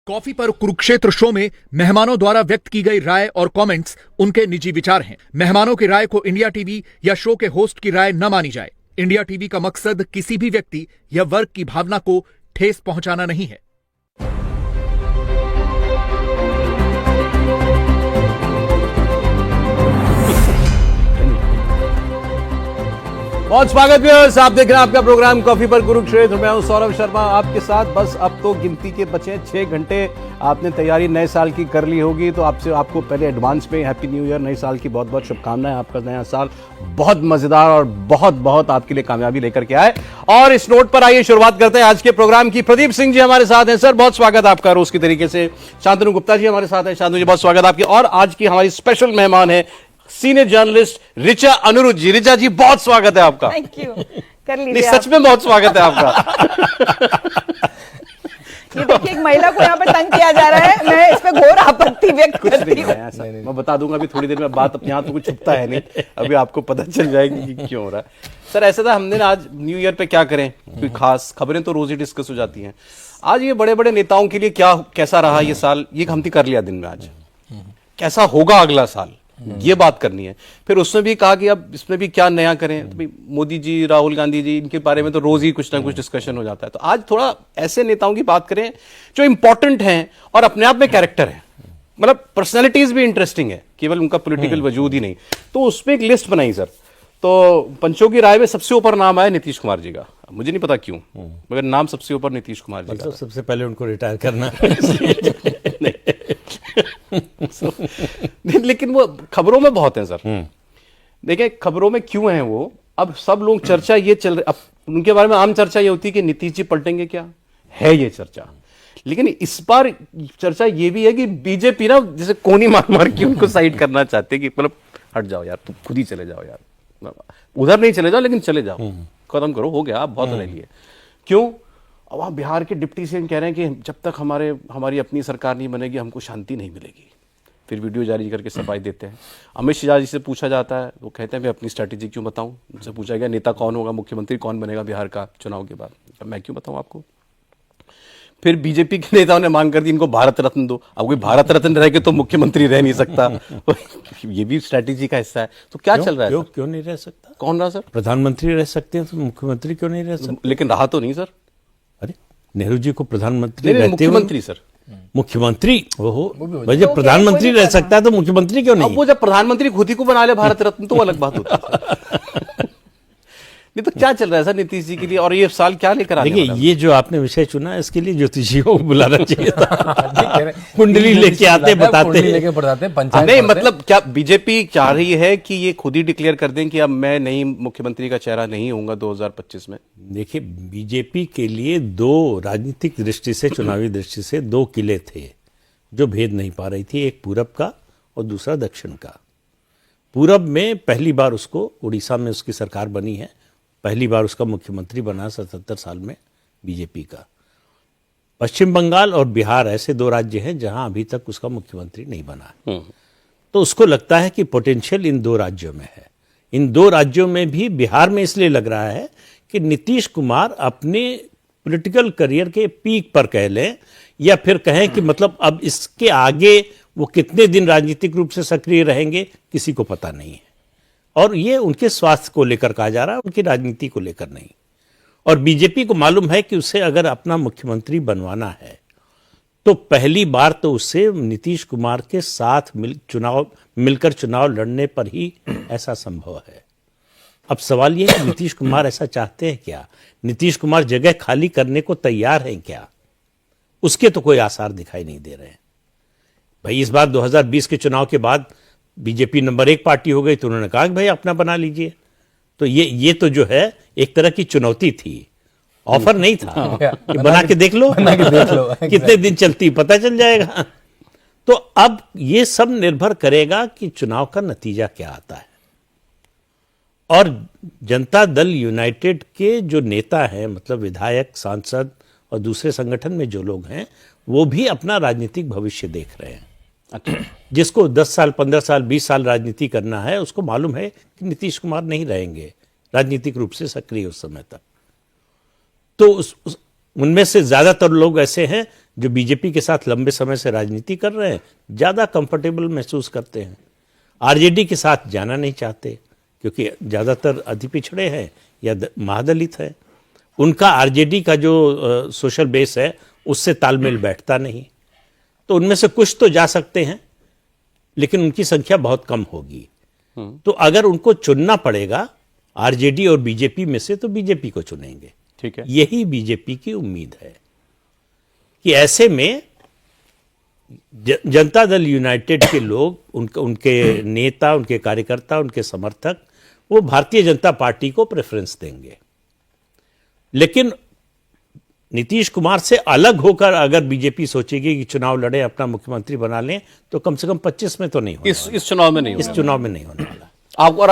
Coffee पर Kurukshetra show में मेहमानों द्वारा व्यक्त की गई राय और कमेंट्स उनके निजी विचार हैं। मेहमानों की राय को इंडिया टीवी या शो के होस्ट की राय न मानी जाए। इंडिया टीवी का मकसद किसी भी व्यक्ति या वर्ग की भावना को ठेस पहुंचाना नहीं है। बहुत स्वागत है। आप देख रहे हैं आपका प्रोग्राम कॉफी पर कुरुक्षेत्र। मैं हूं सौरभ शर्मा आपके साथ। बस अब तो गिनती के बचे 6 घंटे। आपने तैयारी नए साल की कर ली होगी, तो आपको पहले एडवांस में हैप्पी न्यू ईयर, नए साल की बहुत बहुत शुभकामनाएं। आपका नया साल बहुत मजेदार और बहुत बहुत आपके लिए कामयाबी लेकर के आए। और इस नोट पर आइए शुरुआत करते हैं आज के प्रोग्राम की। प्रदीप सिंह जी हमारे साथ हैं। सर बहुत स्वागत आपका रोज की तरीके से। शांतनु गुप्ता जी हमारे साथ हैं। शांतनु जी बहुत स्वागत आपकी। और आज की हमारी स्पेशल मेहमान है सीनियर जर्नलिस्ट ऋचा अनुरुद्ध जी। ऋचा जी बहुत स्वागत है आपका। Thank you. कर लीजिए। नहीं सच में बहुत स्वागत है आपका। ये देखिए एक महिला को यहाँ पर तंग किया जा रहा है, मैं इस पे घोर आपत्ति व्यक्त करती हूँ। मैं बता दूंगा अभी थोड़ी देर में। बात अपने हाथ में कुछ छुपता है नहीं, अभी आपको पता चल जाएगी कि क्यों हो रहा है। सर ऐसा था, हमने आज न्यू ईयर पे क्या करें, कोई खास खबरें तो रोज ही डिस्कस हो जाती हैं। आज ये बड़े बड़े नेताओं के लिए कैसा रहा ये साल, ये हमने कर लिया दिन में। आज कैसा होगा अगला साल, ये बात करनी है। फिर उसमें भी कहा कि अब इसमें भी क्या नया करें। तो भाई मोदी जी, राहुल गांधी जी, इनके बारे में तो रोज ही कुछ ना कुछ डिस्कशन हो जाता है। तो आज थोड़ा ऐसे नेताओं की बात करें जो इंपॉर्टेंट हैं और अपने आप में कैरेक्टर है, मतलब पर्सनैलिटीज भी इंटरेस्टिंग है, केवल उनका पॉलिटिकल वजूद ही नहीं। तो उसमें एक लिस्ट बनाई सर। तो पंचों की राय में सबसे ऊपर नाम आया नीतीश कुमार जी का। मुझे नहीं पता क्यों, मगर नाम सबसे ऊपर नीतीश कुमार जी का। सबसे पहले उनको रिटायर करना लेकिन वो खबरों में बहुत है सर। देखिए खबरों में क्यों है वो, अब सब लोग चर्चा ये चल रही, अब उनके बारे में आम चर्चा ये होती है कि नीतीश जी पलटेंगे, क्या है ये चर्चा। लेकिन इस बार चर्चा ये भी है कि बीजेपी ना जैसे कोनी मार मार के उनको साइड करना चाहते हैं कि मतलब हट जाओ यार, तुम खुद ही चले जाओ यार, उधर नहीं चले जाओ लेकिन चले जाओ, खत्म करो, हो गया, आप बहुत रह लिए। क्यों? अब वहाँ बिहार के डिप्टी सीएम कह रहे हैं कि जब तक हमारी अपनी सरकार नहीं बनेगी हमको शांति नहीं मिलेगी। फिर वीडियो जारी करके सफाई देते हैं। अमित शाह जी से पूछा जाता है, वो कहते हैं मैं अपनी स्ट्रैटेजी क्यों बताऊं। उनसे पूछा गया नेता कौन होगा, मुख्यमंत्री कौन बनेगा बिहार का चुनाव के बाद, मैं क्यों बताऊं आपको। फिर बीजेपी के नेताओं ने मांग कर दी इनको भारत रत्न दो। अब कोई भारत रत्न रह के तो मुख्यमंत्री रह नहीं सकता। ये भी स्ट्रैटेजी का हिस्सा है। तो क्या चल रहा है? क्यों नहीं रह सकता? कौन रहा सर? प्रधानमंत्री रह सकते हैं तो मुख्यमंत्री क्यों नहीं रह सकते? लेकिन रहा तो नहीं सर। अरे नेहरू जी को प्रधानमंत्री मुख्यमंत्री सर, मुख्यमंत्री। ओहो, जब प्रधानमंत्री रह सकता है तो मुख्यमंत्री क्यों नहीं? अब वो जब प्रधानमंत्री खुद ही को बना ले भारत रत्न तो अलग बात होती है। नहीं तो क्या चल रहा है सर नीतीश जी के लिए, और ये साल क्या लेकर आने वाला है? ये जो आपने विषय चुना है इसके लिए ज्योतिष जी को बुलाना चाहिए था। कुंडली लेके आते बताते नहीं, मतलब क्या बीजेपी चाह रही है कि ये खुद ही डिक्लेयर कर दें कि अब मैं नहीं मुख्यमंत्री का चेहरा नहीं होऊंगा 2025 में? देखिए बीजेपी के लिए दो राजनीतिक दृष्टि से, चुनावी दृष्टि से दो किले थे जो भेद नहीं पा रही थी। एक पूरब का और दूसरा दक्षिण का। पूरब में पहली बार उसको, उड़ीसा में उसकी सरकार बनी है, पहली बार उसका मुख्यमंत्री बना 77 साल में बीजेपी का। पश्चिम बंगाल और बिहार ऐसे दो राज्य हैं जहां अभी तक उसका मुख्यमंत्री नहीं बना। तो उसको लगता है कि पोटेंशियल इन दो राज्यों में है। इन दो राज्यों में भी बिहार में इसलिए लग रहा है कि नीतीश कुमार अपने पॉलिटिकल करियर के पीक पर कह लें, या फिर कहें कि मतलब अब इसके आगे वो कितने दिन राजनीतिक रूप से सक्रिय रहेंगे किसी को पता नहीं है। और ये उनके स्वास्थ्य को लेकर कहा जा रहा है, उनकी राजनीति को लेकर नहीं। और बीजेपी को मालूम है कि उसे अगर अपना मुख्यमंत्री बनवाना है तो पहली बार तो उससे नीतीश कुमार के साथ मिलकर चुनाव लड़ने पर ही ऐसा संभव है। अब सवाल यह है कि नीतीश कुमार ऐसा चाहते हैं क्या? नीतीश कुमार जगह खाली करने को तैयार हैं क्या? उसके तो कोई आसार दिखाई नहीं दे रहे हैं। भाई इस बार 2020 के चुनाव के बाद बीजेपी नंबर 1 पार्टी हो गई, तो उन्होंने कहा कि भाई अपना बना लीजिए। तो ये तो जो है एक तरह की चुनौती थी, ऑफर नहीं था कि बना के देख लो कितने दिन चलती पता चल जाएगा। तो अब ये सब निर्भर करेगा कि चुनाव का नतीजा क्या आता है। और जनता दल यूनाइटेड के जो नेता हैं, मतलब विधायक, सांसद और दूसरे संगठन में जो लोग हैं, वो भी अपना राजनीतिक भविष्य देख रहे हैं। जिसको 10 साल, 15 साल, 20 साल राजनीति करना है, उसको मालूम है कि नीतीश कुमार नहीं रहेंगे राजनीतिक रूप से सक्रिय उस समय तक। तो उनमें से ज्यादातर लोग ऐसे हैं जो बीजेपी के साथ लंबे समय से राजनीति कर रहे हैं ज़्यादा कंफर्टेबल महसूस करते हैं। आरजेडी के साथ जाना नहीं चाहते क्योंकि ज़्यादातर अति पिछड़े हैं या महादलित है। उनका आरजेडी का जो सोशल बेस है उससे तालमेल बैठता नहीं। तो उनमें से कुछ तो जा सकते हैं, लेकिन उनकी संख्या बहुत कम होगी। तो अगर उनको चुनना पड़ेगा आरजेडी और बीजेपी में से, तो बीजेपी को चुनेंगे। ठीक है, यही बीजेपी की उम्मीद है कि ऐसे में जनता दल यूनाइटेड के लोग, उनके नेता, उनके कार्यकर्ता, उनके समर्थक, वो भारतीय जनता पार्टी को प्रेफरेंस देंगे। लेकिन नीतीश कुमार से अलग होकर अगर बीजेपी सोचेगी कि चुनाव लड़े, अपना मुख्यमंत्री बना लें, तो कम से कम 25 में तो नहीं होने वाला। इस चुनाव में नहीं इस चुनाव में नहीं होने वाला।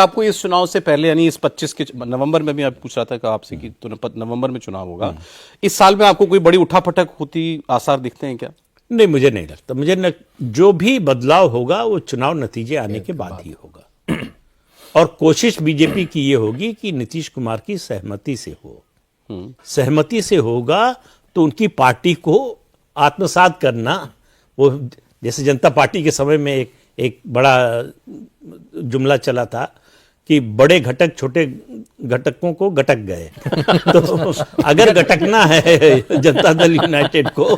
आपको इस चुनाव से पहले, यानी इस 25 के नवंबर में भी आप पूछ रहा था कि आपसे कि तो नवंबर में चुनाव होगा, इस साल में आपको कोई बड़ी उठापटक होती आसार दिखते हैं क्या? नहीं, मुझे नहीं लगता। जो भी बदलाव होगा वो चुनाव नतीजे आने के बाद ही होगा। और कोशिश बीजेपी की ये होगी कि नीतीश कुमार की सहमति से हो। सहमति से होगा तो उनकी पार्टी को आत्मसात करना, वो जैसे जनता पार्टी के समय में एक बड़ा जुमला चला था कि बड़े घटक छोटे घटकों को घटक गए। तो अगर घटकना है जनता दल यूनाइटेड को,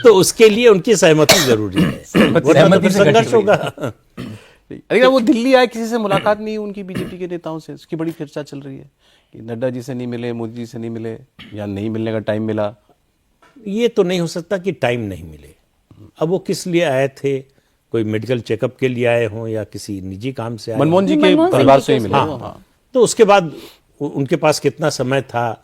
तो उसके लिए उनकी सहमति जरूरी है, वरना तो संघर्ष होगा। अरे वो दिल्ली आए, किसी से मुलाकात नहीं उनकी, बीजेपी के नेताओं से, उसकी बड़ी चर्चा चल रही है कि नड्डा जी से नहीं मिले, मोदी जी से नहीं मिले, या नहीं मिलने का टाइम मिला। ये तो नहीं हो सकता कि टाइम नहीं मिले। अब वो किस लिए आए थे, कोई मेडिकल चेकअप के लिए आए हों या किसी निजी काम से आए? मनमोहन जी के परिवार से ही मिले। हाँ। तो उसके बाद उनके पास कितना समय था,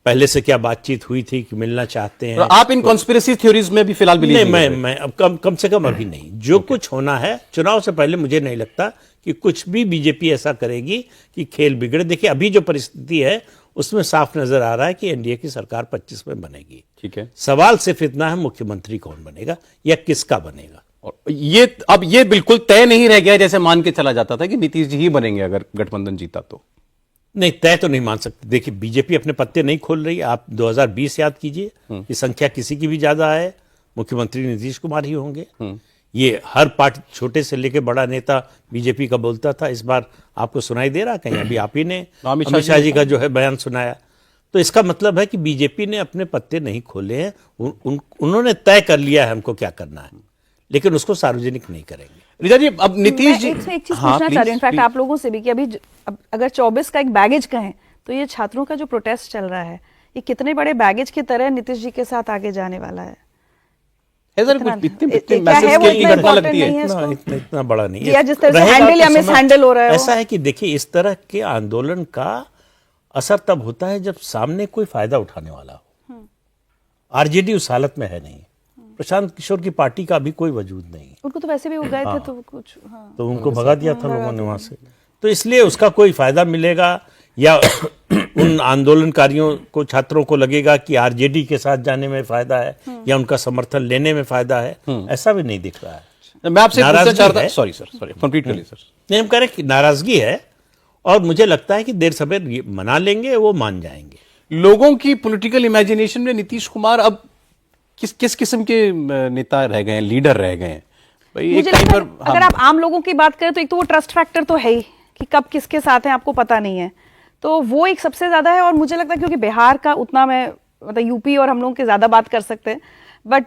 पहले से क्या बातचीत हुई थी कि मिलना चाहते हैं? आप इन कॉन्स्पिरेसी थ्योरीज में भी फिलहाल बिलीव नहीं, मैं अब कम से कम अभी नहीं। जो कुछ होना है चुनाव से पहले, मुझे नहीं लगता कि कुछ भी बीजेपी ऐसा करेगी कि खेल बिगड़े। देखिए, अभी जो परिस्थिति है उसमें साफ नजर आ रहा है कि एनडीए की सरकार 25 में बनेगी। ठीक है, सवाल सिर्फ इतना है, मुख्यमंत्री कौन बनेगा या किसका बनेगा। और ये बिल्कुल तय नहीं रह गया जैसे मान के चला जाता था कि नीतीश जी ही बनेंगे अगर गठबंधन जीता तो। नहीं, तय तो नहीं मान सकते। देखिए, बीजेपी अपने पत्ते नहीं खोल रही। आप 2020 याद कीजिए कि संख्या किसी की भी ज्यादा है, मुख्यमंत्री नीतीश कुमार ही होंगे। ये हर पार्टी, छोटे से लेकर बड़ा नेता बीजेपी का बोलता था। इस बार आपको सुनाई दे रहा कहीं? अभी आप ही ने अमित शाह जी का जो है बयान सुनाया। तो इसका मतलब है कि बीजेपी ने अपने पत्ते नहीं खोले हैं। उन्होंने तय कर लिया है हमको क्या करना है, लेकिन उसको सार्वजनिक नहीं करेंगे। रिजा जी, अब नीतीश जी, एक चीज पूछना चाह रही हूँ इनफैक्ट आप लोगों से भी कि अभी अगर 24 का एक बैगेज कहें तो ये छात्रों का जो प्रोटेस्ट चल रहा है, ये कितने बड़े बैगेज की तरह नीतीश जी के साथ आगे जाने वाला है? इतना बड़ा नहीं है, या जिस तरह से हैंडल या मिस हैंडल हो रहा है। ऐसा है कि देखिए, इस तरह के आंदोलन का असर तब होता है जब सामने कोई फायदा उठाने वाला हो। आरजेडी उस हालत में है नहीं। प्रशांत किशोर की पार्टी का अभी कोई वजूद नहीं। उनको तो वैसे भी वो गए थे तो कुछ तो उनको भगा दिया था लोगों ने वहां से। तो इसलिए उसका कोई फायदा मिलेगा या उन आंदोलनकारियों को, छात्रों को लगेगा कि आरजेडी के साथ जाने में फायदा है या उनका समर्थन लेने में फायदा है, ऐसा भी नहीं दिख रहा है। मैं आपसे पूछना चाह रहा था, सॉरी कंप्लीट कर लीजिए सर। नहीं, हम कह रहे हैं कि नाराजगी है और मुझे लगता है कि देर सवेर मना लेंगे, वो मान जाएंगे। लोगों की पॉलिटिकल इमेजिनेशन में नीतीश कुमार अब किस किस्म के नेता रह गए हैं, लीडर रह गए हैं? भाई एक टाइम पर अगर आप आम लोगों की बात करें तो एक तो वो ट्रस्ट फैक्टर तो है ही कि कब किसके साथ हैं आपको पता नहीं है, तो वो एक सबसे ज्यादा है। और मुझे लगता है क्योंकि बिहार का उतना मैं मतलब यूपी और हम लोग के ज्यादा बात कर सकते हैं, बट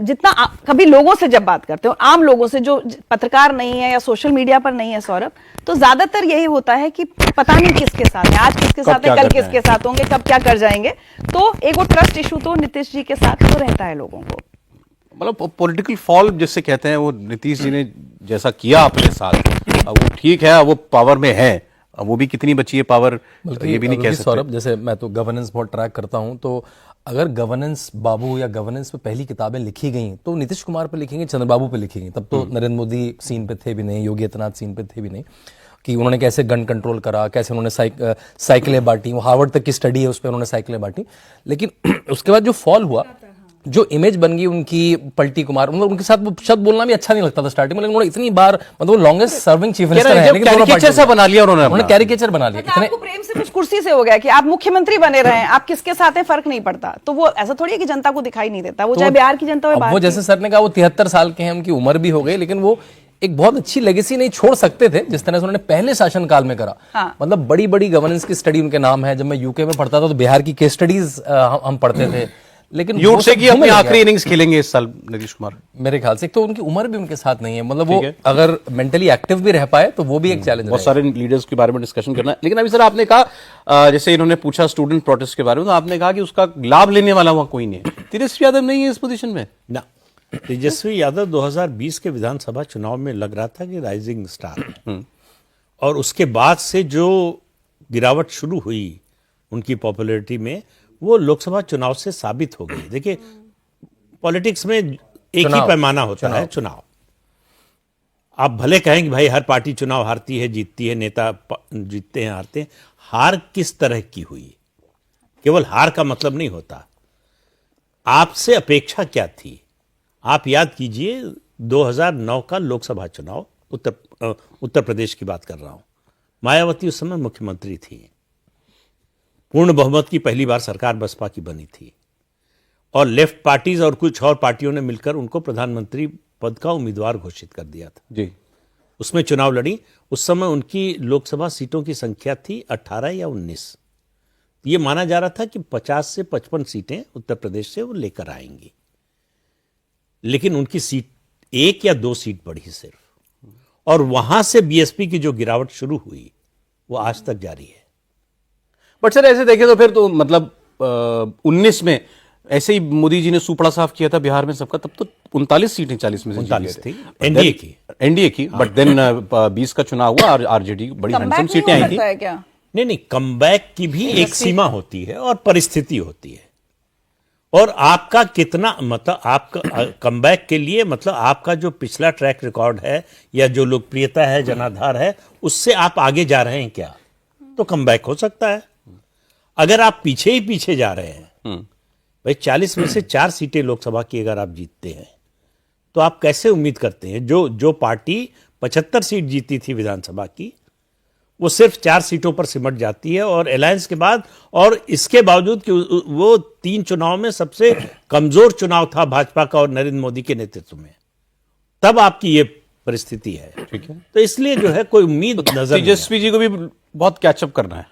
जितना कभी लोगों से जब बात करते हो, आम लोगों से जो पत्रकार नहीं है या सोशल मीडिया पर नहीं है सौरभ, तो ज्यादातर यही होता है कि पता नहीं किसके साथ है, आज किसके साथ है, कल किसके साथ होंगे, कब क्या कर जाएंगे। तो एक वो ट्रस्ट इशू तो नीतीश जी के साथ तो रहता है लोगों को। मतलब पॉलिटिकल फॉल जिससे कहते हैं, वो नीतीश जी ने जैसा किया अपने साथ, अब वो ठीक है, अब वो पावर में है, अब वो भी कितनी बची है पावर ये भी नहीं कह सकते। सौरभ, जैसे मैं तो गवर्नेंस बहुत ट्रैक करता हूं, तो अगर गवर्नेंस बाबू या गवर्नेंस पे पहली किताबें लिखी गई तो नीतीश कुमार पे लिखेंगे, चंद्रबाबू पे लिखेंगे। तब तो नरेंद्र मोदी सीन पे थे भी नहीं, योगी आदित्यनाथ सीन पे थे भी नहीं, कि उन्होंने कैसे गन कंट्रोल करा, कैसे उन्होंने साइकिलें बांटी। वो हार्वर्ड तक की स्टडी है, उस पर उन्होंने साइकिलें बांटी। लेकिन उसके बाद जो फॉल हुआ जो इमेज बन गई उनकी पलटी कुमार, मतलब उनके साथ वो शब्द बोलना भी अच्छा नहीं लगता था स्टार्टिंग में, लेकिन उन्होंने इतनी बार, मतलब वो लॉन्गेस्ट सर्विंग चीफ मिनिस्टर है, लेकिन दोनों कैरिकेचर सा बना लिया उन्होंने कैरिकेचर बना लिया। मतलब आपको प्रेम से कुछ कुर्सी से हो गया कि आप मुख्यमंत्री बने रहे हैं, आप किसके साथ हैं फर्क नहीं पड़ता, तो वो ऐसा थोड़ी है कि जनता को दिखाई नहीं देता, वो चाहे बिहार की जनता हो अब बाहर वो की। जैसे सर ने कहा वो 73 साल के हैं, उनकी उम्र भी हो गई, लेकिन वो एक बहुत अच्छी लेगेसी नहीं छोड़ सकते थे जिस तरह से उन्होंने पहले शासनकाल में करा। हाँ। मतलब बड़ी बड़ी गवर्नेंस की स्टडी उनके नाम है। जब मैं यूके में पढ़ता था तो बिहार की केस स्टडीज हम पढ़ते थे, लेकिन यूट वो से सब कि अपनी घूमने आखिरी लगे। इनिंग्स खेलेंगे इस साल नीतीश कुमार। मेरे ख्याल से एक तो उनकी उम्र भी उनके साथ नहीं है, मतलब वो है। अगर मेंटली एक्टिव भी रह पाए तो वो भी एक चैलेंज बहुत सारे लीडर्स के बारे में डिस्कशन करना है, लेकिन अभी सर आपने कहा जैसे इन्होंने पूछा स्टूडेंट प्रोटेस्ट के बारे में, तो आपने कहा कि उसका लाभ लेने वाला वहां कोई नहीं है। तेजस्वी यादव नहीं है इस पोजीशन में ना। तेजस्वी यादव 2020 के विधानसभा चुनाव में लग रहा था कि राइजिंग स्टार है, और उसके बाद से जो गिरावट शुरू हुई उनकी पॉपुलैरिटी में, वो लोकसभा चुनाव से साबित हो गई। देखिए, पॉलिटिक्स में एक ही पैमाना होता है, चुनाव। आप भले कहें कि भाई हर पार्टी चुनाव हारती है जीतती है, नेता जीतते हैं हारते हैं, हार किस तरह की हुई, केवल हार का मतलब नहीं होता। आपसे अपेक्षा क्या थी? आप याद कीजिए 2009 का लोकसभा चुनाव, उत्तर प्रदेश की बात कर रहा हूं। मायावती उस समय मुख्यमंत्री थी, पूर्ण बहुमत की पहली बार सरकार बसपा की बनी थी, और लेफ्ट पार्टीज और कुछ और पार्टियों ने मिलकर उनको प्रधानमंत्री पद का उम्मीदवार घोषित कर दिया था जी। उसमें चुनाव लड़ी। उस समय उनकी लोकसभा सीटों की संख्या थी 18 या 19। ये माना जा रहा था कि 50 से 55 सीटें उत्तर प्रदेश से वो लेकर आएंगी, लेकिन उनकी सीट 1 या 2 सीट बढ़ी सिर्फ, और वहां से बीएसपी की जो गिरावट शुरू हुई वो आज तक जारी है। बट सर ऐसे देखें तो फिर तो मतलब 19 में ऐसे ही मोदी जी ने सुपड़ा साफ किया था बिहार में सबका, तब तो 39 सीटें 40 में से 39 जीत थी, गए थे। एनडीए की। बट देन 20 का चुनाव हुआ और आरजेडी की बड़ी कमबैक हैंडसम नहीं सीटें हो आई सकता थी। है क्या? नहीं, कमबैक की भी एक सीमा होती है और परिस्थिति होती है, और आपका कितना, मतलब आपका कमबैक के लिए, मतलब आपका जो पिछला ट्रैक रिकॉर्ड है या जो लोकप्रियता है, जनाधार है, उससे आप आगे जा रहे हैं क्या, तो कमबैक हो सकता है। अगर आप पीछे ही पीछे जा रहे हैं, भाई 40 में से 4 सीटें लोकसभा की अगर आप जीतते हैं, तो आप कैसे उम्मीद करते हैं? जो पार्टी 75 सीट जीती थी विधानसभा की, वो सिर्फ 4 सीटों पर सिमट जाती है, और अलायंस के बाद, और इसके बावजूद कि वो 3 चुनाव में सबसे कमजोर चुनाव था भाजपा का और नरेंद्र मोदी के नेतृत्व में, तब आपकी ये परिस्थिति है। ठीक है, तो इसलिए जो है कोई उम्मीद नजर नहीं तेजस्वी जी को भी बहुत कैचअप करना है।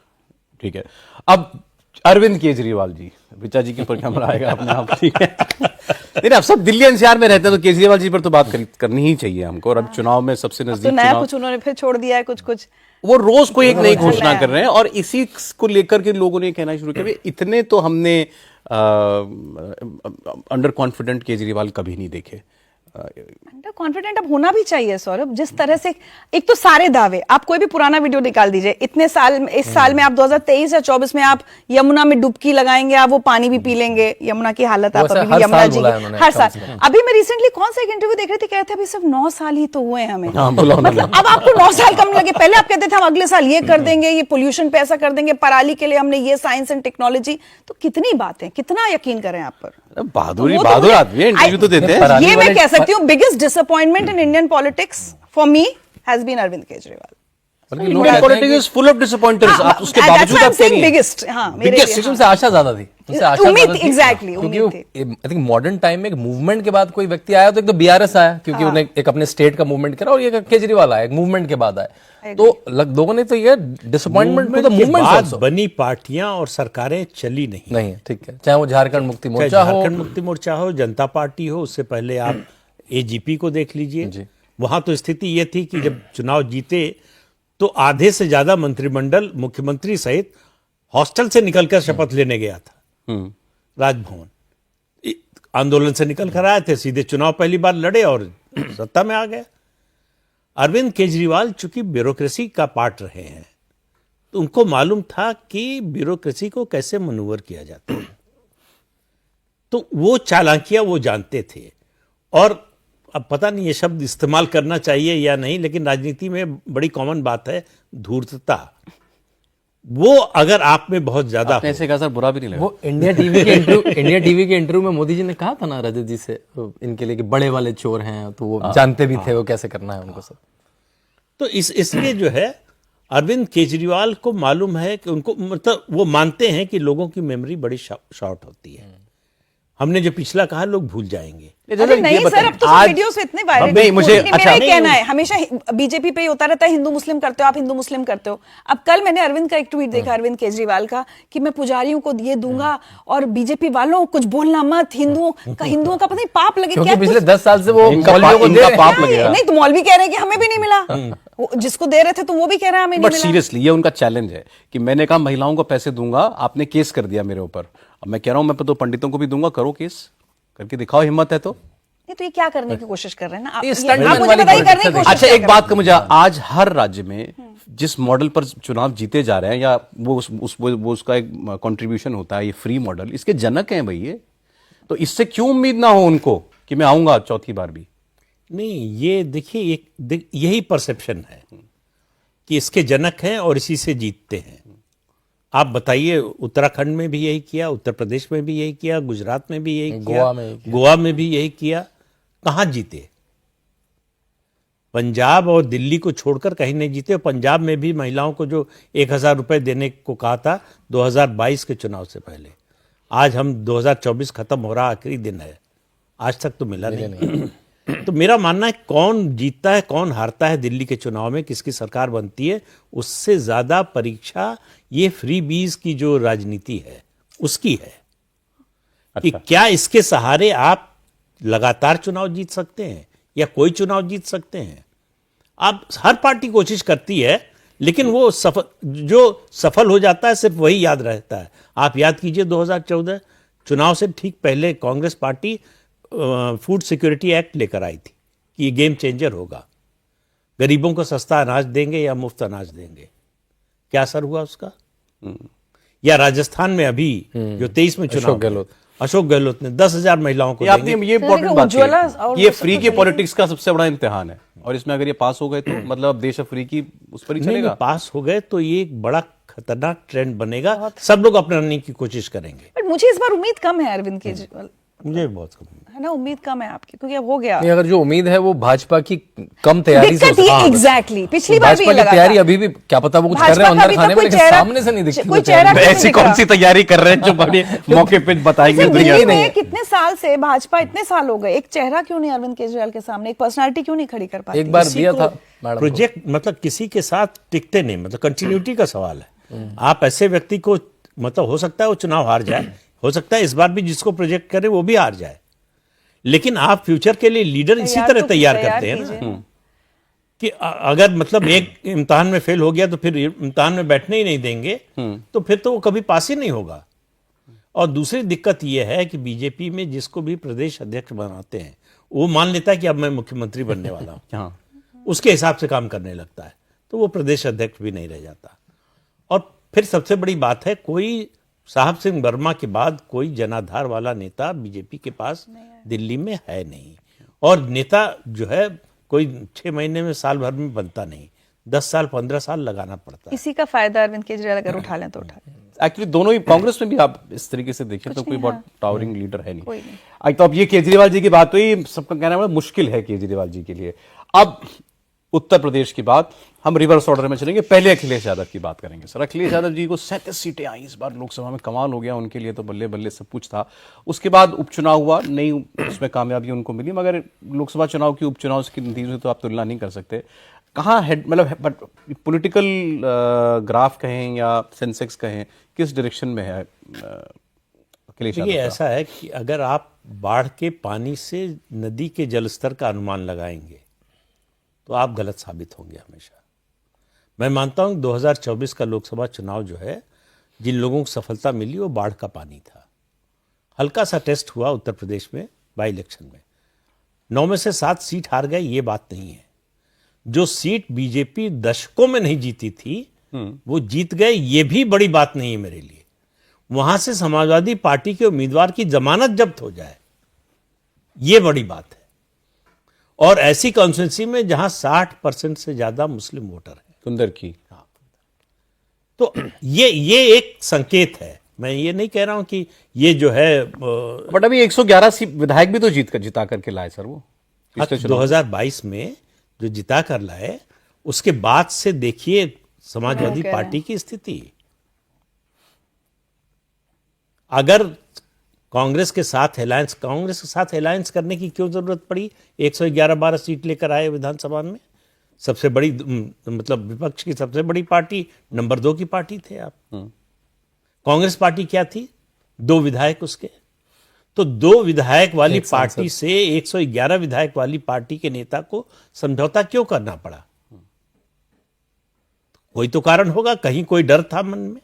ठीक है, अब अरविंद केजरीवाल जी, ऋचा जी के ऊपर कैमरा आएगा अपने आप। ठीक है, नहीं अब सब दिल्ली एनसीआर में रहते हैं, तो केजरीवाल जी पर तो बात करनी ही चाहिए हमको, और अब चुनाव में सबसे तो नजदीक नया चुनाव, कुछ उन्होंने फिर छोड़ दिया है, कुछ वो रोज कोई एक नई घोषणा नया। कर रहे हैं, और इसी को लेकर के लोगों ने कहना शुरू किया भाई इतने तो हमने अंडर कॉन्फिडेंट केजरीवाल कभी नहीं देखे। अंडर कॉन्फिडेंट अब होना भी चाहिए सौरभ। जिस तरह से एक तो सारे दावे, आप कोई भी पुराना वीडियो निकाल दीजिए, इतने साल, इस साल में आप 2023 या 24 में आप यमुना में डुबकी लगाएंगे, आप वो पानी भी पी लेंगे, यमुना की हालत आप वैसे अभी हर भी यमुना साल जी बोला है की उन्होंने, हर कम साल। से कम। अभी मैं रिसेंटली कौन सा एक इंटरव्यू देख रही थी, कहते अभी सिर्फ 9 साल ही तो हुए हैं हमें, हाँ, बोला उन्होंने। मतलब अब आपको 9 साल कम लगे। पहले आप कहते थे हम अगले साल ये कर देंगे, ये पोल्यूशन पे ऐसा कर देंगे, पराली के लिए हमने ये साइंस एंड टेक्नोलॉजी, तो कितनी बातें, कितना यकीन करें आप पर? बहादुरी वो तो बहादुर मुझे- आदमी है, इंटरव्यू तो देते हैं। पराली ये मैं वाले- कह सकती हूँ, biggest disappointment in Indian politics for me has been Arvind Kejriwal. बल्कि लोग इंडियन कहते हैं politics is full of disappointers, आप उसके that's बावजूद why I'm आप कह saying रही हैं। biggest, हाँ, मेरे बिगेस्ट, लिए, उनसे आशा ज्यादा थी, उनसे आशा उम्मीद, ज्यादा थी। exactly, क्योंकि उम्मीद थी। आई थिंक मॉडर्न टाइम में एक मूवमेंट के बाद कोई व्यक्ति आया तो एक तो बीआरएस आया, क्योंकि उन्हें एक अपने स्टेट का मूवमेंट करा, और ये केजरीवाल आया एक मूवमेंट के बाद आए, तो लोगों ने तो ये डिसअपॉइंटमेंट टू द के मूवमेंट बाद आल्सो बनी पार्टियां और सरकारें चली नहीं। नहीं है, ठीक है, चाहे वो झारखंड मुक्ति चाहे मोर्चा हो, झारखंड मुक्ति मोर्चा हो, जनता पार्टी हो, उससे पहले आप एजीपी को देख लीजिए। वहां तो स्थिति यह थी कि जब चुनाव जीते तो आधे से ज्यादा मंत्रिमंडल मुख्यमंत्री सहित हॉस्टल से निकलकर शपथ लेने गया था राजभवन। आंदोलन से निकल कर आए थे, सीधे चुनाव पहली बार लड़े और सत्ता में आ गए। अरविंद केजरीवाल चूंकि ब्यूरोक्रेसी का पार्ट रहे हैं, तो उनको मालूम था कि ब्यूरोक्रेसी को कैसे मनूवर किया जाता है, तो वो चालाकियां वो जानते थे। और अब पता नहीं ये शब्द इस्तेमाल करना चाहिए या नहीं, लेकिन राजनीति में बड़ी कॉमन बात है धूर्तता। वो अगर आप में बहुत ज्यादा आपने ऐसे कहा सर, बुरा भी नहीं लगा। वो इंडिया टीवी के इंटरव्यू में मोदी जी ने कहा था ना रजत जी से इनके लिए कि बड़े वाले चोर हैं, तो वो जानते भी थे वो कैसे करना है उनको सब। तो इसलिए जो है अरविंद केजरीवाल को मालूम है कि उनको, मतलब वो मानते हैं कि लोगों की मेमोरी बड़ी शॉर्ट होती है। हमने जो पिछला कहा लोग भूल जाएंगे। अरे नहीं सर, अब तो वीडियोस इतने वायरल। नहीं, मुझे मेरा ये कहना है, हमेशा बीजेपी पे ही होता रहता है हिंदू मुस्लिम करते हो आप, हिंदू मुस्लिम करते हो। अब कल मैंने अरविंद का एक ट्वीट देखा, अरविंद केजरीवाल का, कि मैं पुजारियों को ये दूंगा और बीजेपी वालों कुछ बोलना मत, हिंदुओं का पता नहीं पाप लगे क्या। पिछले 10 साल से वो इनका पाप लगेगा। नहीं तो मौलवी कह रहे हैं कि हमें भी नहीं मिला, जिसको दे रहे थे तो वो भी कह रहा है हमें नहीं बट मिला। सीरियसली ये उनका चैलेंज है कि मैंने कहा महिलाओं को पैसे दूंगा, आपने केस कर दिया मेरे ऊपर, अब मैं कह रहा हूं मैं तो पंडितों को भी दूंगा, करो केस करके दिखाओ, हिम्मत है तो। नहीं तो ये क्या करने की कोशिश कर रहे हैं ना आप, ये आप स्टंटमैन मुझे वाली बताइए करने की politics कोशिश अच्छा, क्या एक कर बात का मुझे, आज हर राज्य में जिस मॉडल पर चुनाव जीते जा रहे हैं, या वो उसका एक कंट्रीब्यूशन होता है, ये फ्री मॉडल, इसके जनक हैं भाई ये। तो इससे क्यों उम्मीद ना हो उनको कि मैं आऊंगा चौथी बार भी? नहीं, ये देखिए यही परसेप्शन है कि इसके जनक हैं और इसी से जीतते हैं। आप बताइए, उत्तराखंड में भी यही किया, उत्तर प्रदेश में भी यही किया, गुजरात में भी यही किया, गोवा में भी यही किया। कहां जीते? पंजाब और दिल्ली को छोड़कर कहीं नहीं जीते। पंजाब में भी महिलाओं को जो 1000 रुपए देने को कहा था 2022 के चुनाव से पहले, आज हम 2024 खत्म हो रहा, आखिरी दिन है, आज तक तो मिला नहीं। तो मेरा मानना है कौन जीतता है कौन हारता है दिल्ली के चुनाव में, किसकी सरकार बनती है, उससे ज्यादा परीक्षा ये फ्री बीज की जो राजनीति है उसकी है। कि क्या इसके सहारे आप लगातार चुनाव जीत सकते हैं या कोई चुनाव जीत सकते हैं। आप हर पार्टी कोशिश करती है, लेकिन वो जो सफल हो जाता है सिर्फ वही याद रहता है। आप याद कीजिए 2014 चुनाव से ठीक पहले Congress party food security act लेकर आई थी कि ये गेम चेंजर होगा, गरीबों को सस्ता अनाज देंगे या मुफ्त अनाज देंगे। क्या असर हुआ उसका? या राजस्थान में अभी जो 23 में चुनाव, अशोक गहलोत ने 10,000 महिलाओं को आपने ये इंपॉर्टेंट बात कही, ये फ्री के पॉलिटिक्स का सबसे बड़ा इम्तिहान है, और इसमें अगर ये पास हो गए तो मतलब अब देश फ्री की उस पर ही चलेगा। पास हो गए तो ये एक बड़ा खतरनाक ट्रेंड बनेगा, सब लोग अपनाने की कोशिश करेंगे। पर मुझे इस बार उम्मीद कम है अरविंद केजरीवाल, मुझे बहुत कम है ना, उम्मीद कम है आपकी, क्योंकि अब हो गया। नहीं, अगर जो उम्मीद है वो भाजपा की कम तैयारी से दिक्कत ही एग्जैक्टली पिछली बार भी भाजपा की लगा तैयारी था। अभी भी क्या पता वो कुछ कर भाजपा रहे हैं का अंदर अभी खाने तक में, कोई लेकिन चेहरा- सामने से नहीं दिखती कोई वो चेहरा तैयारी। क्यों ऐसी नहीं कौन दिख सी तैयारी कर रहे हैं जो बड़े मौके पे बताएंगे रहा? दुनिया दिल्ली को? में कितने साल से भाजपा, इतने साल हो गए, एक चेहरा क्यों नहीं अरविंद केजरीवाल के सामने, एक पर्सनालिटी क्यों नहीं खड़ी कर पाती? एक बार दिया था मैडम को। प्रोजेक्ट, मतलब किसी के साथ टिकते नहीं, मतलब कंटिन्यूटी का सवाल है। आप ऐसे व्यक्ति को, मतलब हो सकता है वो चुनाव हार जाए, हो सकता है इस बार भी जिसको प्रोजेक्ट करे वो भी हार जाए, लेकिन आप फ्यूचर के लिए लीडर इसी तरह तैयार करते हैं ना कि अगर मतलब एक इम्तिहान में फेल हो गया तो फिर इम्तिहान में बैठने ही नहीं देंगे, तो फिर तो वो कभी पास ही नहीं होगा। और दूसरी दिक्कत यह है कि बीजेपी में जिसको भी प्रदेश अध्यक्ष बनाते हैं वो मान लेता है कि अब मैं मुख्यमंत्री बनने वाला हूं, हाँ, उसके हिसाब से काम करने लगता है, तो वो प्रदेश अध्यक्ष भी नहीं रह जाता। और फिर सबसे बड़ी बात है, कोई साहब सिंह वर्मा के बाद कोई जनाधार वाला नेता बीजेपी के पास दिल्ली में है नहीं, और नेता जो है कोई 6 महीने में, साल भर में बनता नहीं, 10 साल 15 साल लगाना पड़ता है। इसी का फायदा अरविंद केजरीवाल अगर उठा लें तो उठा लें। एक्चुअली दोनों ही, कांग्रेस में भी आप इस तरीके से देखें तो कोई नहीं, बहुत टावरिंग लीडर है कोई नहीं। नहीं। तो अब ये केजरीवाल जी की बात हुई, सबका कहना है बड़ा मुश्किल है केजरीवाल जी के लिए। अब उत्तर प्रदेश की बात हम रिवर्स ऑर्डर में चलेंगे, पहले अखिलेश यादव की बात करेंगे। सर, अखिलेश यादव जी को 37 सीटें आई इस बार लोकसभा में, कमाल हो गया उनके लिए, तो बल्ले बल्ले सब कुछ था। उसके बाद उपचुनाव हुआ, नहीं उसमें कामयाबी उनको मिली, मगर लोकसभा चुनाव की उपचुनाव के नतीजों से तो आप तुलना नहीं कर सकते। कहाँ हेड, मतलब पॉलिटिकल ग्राफ कहें या सेंसेक्स कहें, किस डायरेक्शन में है अखिलेश यादव? देखिए, ऐसा है कि अगर आप बाढ़ के पानी से नदी के जलस्तर का अनुमान लगाएंगे तो आप गलत साबित होंगे हमेशा। मैं मानता हूं 2024 का लोकसभा चुनाव जो है, जिन लोगों को सफलता मिली वो बाढ़ का पानी था। हल्का सा टेस्ट हुआ उत्तर प्रदेश में बाई इलेक्शन में, 9 में से 7 सीट हार गए, ये बात नहीं है। जो सीट बीजेपी दशकों में नहीं जीती थी वो जीत गए, ये भी बड़ी बात नहीं है मेरे लिए। वहां से समाजवादी पार्टी के उम्मीदवार की जमानत जब्त हो जाए, ये बड़ी बात है। और ऐसी कॉन्स्टिट्यूंसी में जहां 60% से ज्यादा मुस्लिम वोटर हैं। सुंदर की, तो ये एक संकेत है। मैं ये नहीं कह रहा हूं कि ये जो है बट अभी 111 विधायक भी तो जिता करके लाए सर वो पिछले चुनाव में। 2022 में जो जिता कर लाए, उसके बाद से देखिए समाजवादी Okay. पार्टी की स्थिति। अगर कांग्रेस के साथ अलायंस करने की क्यों जरूरत पड़ी? 111-12 सीट लेकर आए विधानसभा में, सबसे बड़ी मतलब विपक्ष की सबसे बड़ी पार्टी, नंबर 2 की पार्टी थे आप। कांग्रेस पार्टी क्या थी? 2 विधायक उसके। तो 2 विधायक वाली पार्टी से 111 विधायक वाली पार्टी के नेता को समझौता क्यों करना पड़ा? कोई तो कारण होगा, कहीं कोई डर था मन में,